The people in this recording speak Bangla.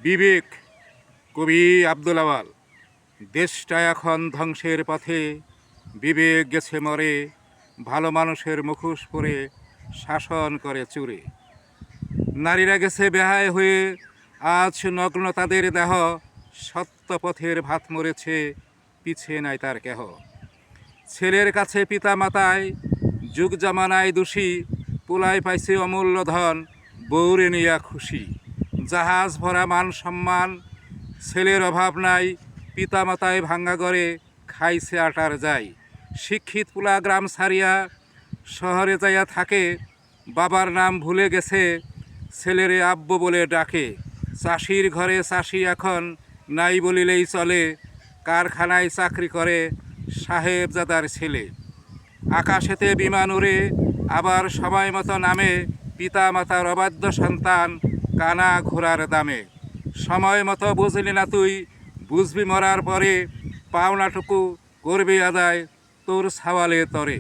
বিবেক। কবি আব্দুল আওয়াল। দেশটা এখন ধ্বংসের পথে, বিবেক গেছে মরে, ভালো মানুষের মুখোশ পরে শাসন করে চুরে। নারীরা গেছে বেহায় হয়ে, আজ নগ্ন তাদের দেহ, সত্য পথের ভাত মরেছে, পিছে নাই তার কেহ। ছেলের কাছে পিতা মাতায় যুগ জামানায় দোষী, পোলায় পাইছে অমূল্য ধন, বউরে নিয়া খুশি। জাহাজ ভরা মান সম্মান, ছেলের অভাব নাই, পিতা মাতায় ভাঙ্গা গড়ে খাইছে আটার যায়। শিক্ষিত পোলা গ্রাম ছাড়িয়া শহরে যাইয়া থাকে, বাবার নাম ভুলে গেছে, ছেলেরে আব্বু বলে ডাকে। চাষির ঘরে চাষি এখন নাই বলিলেই চলে, কারখানায় চাকরি করে সাহেবজাদার ছেলে। আকাশেতে বিমান উড়ে আবার সময় মতো নামে, পিতা মাতার অবাধ্য সন্তান কানা ঘোড়ার দামে। সময় মতো বুঝলি না তুই, বুঝবি মরার পরে, পাওনাটুকু করবি আদায় তোর ছাওয়ালে তরে।